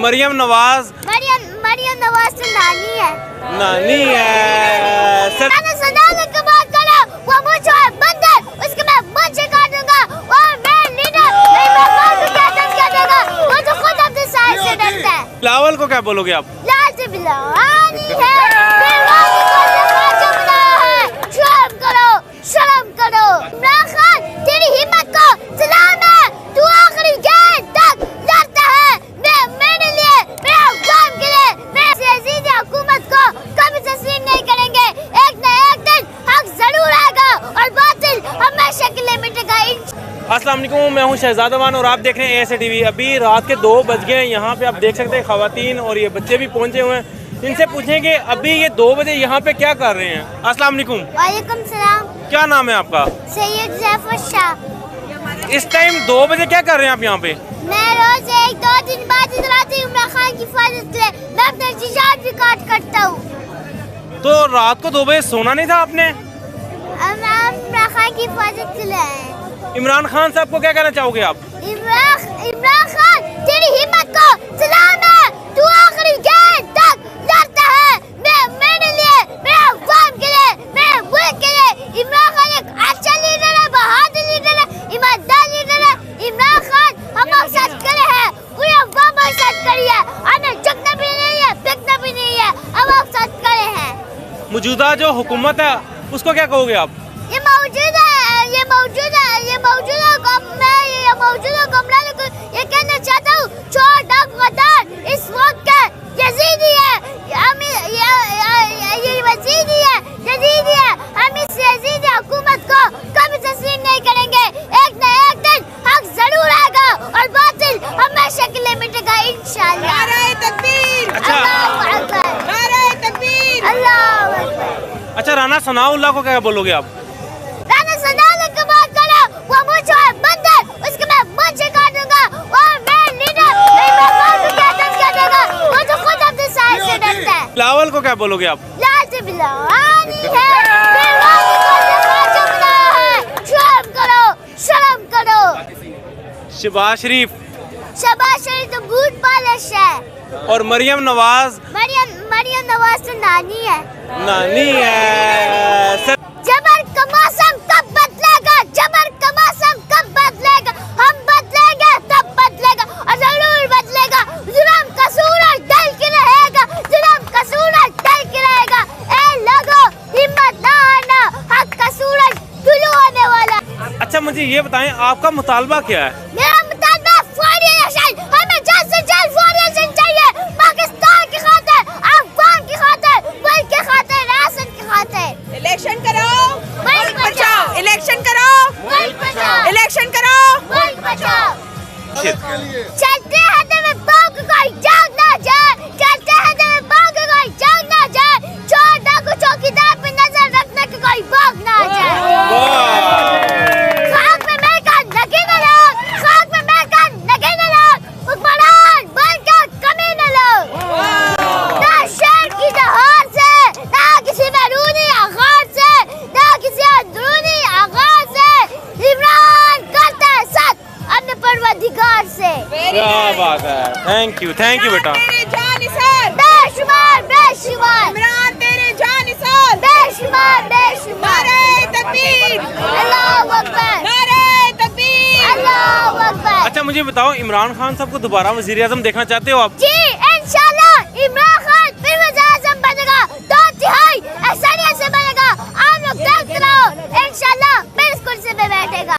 मरियम नवाज मरियम नवाज तो नानी है। नानी है। सदालत की बात करो, वो मुझे है बंदर, उसके मैं मुझे काटूंगा और मैं लीडर नहीं, मैं कौन क्या देगा, वो तो खुद अपने साइड से डरता है। बिलावल को क्या बोलोगे आप? लाल से बिलावानी है, बिलावाल को बनाया है। शर्म करो। इमरान खान, तेरी हिम्मत को सलाम है, तू आखिरी गेंद तक लड़ता है मेरे लिए, मेरे अफ़गान के लिए, मेरे अजीज़ हुकूमत को कभी तस्लीम नहीं करेंगे। एक न एक दिन हक जरूर आएगा और बातिल हमेशा के लिए मिटेगा। अस्सलाम वालेकुम, मैं हूं शहजाद अमान और आप देख रहे हैं ASA TV। अभी रात के 2 बज गए हैं। यहाँ पे आप देख सकते हैं खवातीन और ये बच्चे भी पहुँचे हुए हैं। इनसे पूछेंगे अभी ये 2 बजे यहाँ पे क्या कर रहे हैं। अस्सलाम वालेकुम। वालेकुम सलाम। क्या नाम है आपका? सैयद ज़फ़र शाह। इस टाइम 2 बजे क्या कर रहे हैं आप यहाँ पे? मैं रोज 1-2 दिन बाद इधर आती हूँ इमरान खान की हिफाजत के लिए। मैं अपना जिजात भी काट करता हूँ। तो रात को 2 बजे सोना नहीं था आपने? इमरान खान की हिफाजत के लिए आए। इमरान खान साहब को क्या कहना चाहोगे आप? इमरान खान, तेरी हिम्मत को सलाम है, तू आखिरी गेंद तक लड़ता है मेरे लिए, मेरे अफ़गान के लिए, मेरे मुल्क के लिए। इमरान खान एक अच्छा लीडर है, बहादुर लीडर है, ईमानदार लीडर है। इमरान खान हमारे साथ खड़े हैं, पूरे अफ़गान हमारे साथ खड़ी है, हमें झुकना भी नहीं है, फेंकना भी नहीं है, हम आपके साथ खड़े हैं। मौजूदा जो हुकूमत है उसको क्या कहोगे आप? ये मौजूदा कमरा को ये कहना चाहता हूँ, छोड़ डाक गद्दार इस वक्त का यजीदी है, ये वजीदी है, यजीदी है। हम इस यजीदी हुकूमत को कभी तस्लीम नहीं करेंगे। एक न एक दिन हक जरूर आएगा और बातिल हमेशा के लिए मिटेगा इंशाअल्लाह। नारे तकबीर, अल्लाहू अकबर, नारे तकबीर, अल्लाहू अकबर। अच्छा, राना सनाउल्लाह को क्या बोलोगे आप? राना सदालत की बात करो, वो मुझे है बंदर, उसके मैं मुझे काटूंगा और मैं लीडर नहीं, मैं कौन क्या देगा, वो तो खुद अपने साइड से डरता है। बिलावल को क्या बोलोगे आप? लाल से बिलावानी है, बिलावल को बनाया है। शर्म करो। शहबाज शरीफ तो बूट पालिश है और मरियम नवाज मरियम नवाज तो नानी है। नानी है। जबर का मौसम कब बदलेगा, जबर का मौसम कब बदलेगा, हम बदलेंगे तब बदलेगा और जरूर बदलेगा। जुल्म का सूरज ढल के रहेगा, जुल्म का सूरज ढल के रहेगा। ए लोगों, हिम्मत ना हारना, हक का सूरज तुलू होने वाला। अच्छा, मुझे ये बताएं आपका मुतालबा क्या है? मेरा मुतालबा फौरी इलेक्शन, हमें जल्द से जल्द फौरी इलेक्शन चाहिए, पाकिस्तान की खातिर, अफगान की खातिर, मुल्क की खातिर, राशन की खातिर। इलेक्शन करो, मुल्क बचाओ, इलेक्शन करो, मुल्क बचाओ, इलेक्शन करो, मुल्क बचाओ। चलते हैं तो में बाग कोई जाग ना जाए, चलते हैं तो में बाग कोई जाग ना जाए, चोर डाकू चौकीदार पे नजर रखने के कोई बाग ना जाए। खाक में महका लगे न लोग, खाक में महका लगे न लोग, हुक्मरान बनकर कमी न लोग। ना शहर की दहाड़ से, ना किसी बैरूनी आगार से, ना किसी अंदरूनी आगार से, इमरान करता है सच अपने परवरदिगार से। क्या बात है। थैंक यू बेटा। तेरे जानिसार, बेशुमार इमरान तेरे जानिसार, बेशुमार नारे तकबीर, अल्लाहू अकबर, नारे तकबीर। अल्लाहू अकबर। अच्छा, मुझे बताओ इमरान खान साहब को दोबारा वजीर आजम देखना चाहते हो आप? जी इंशाल्लाह इमरान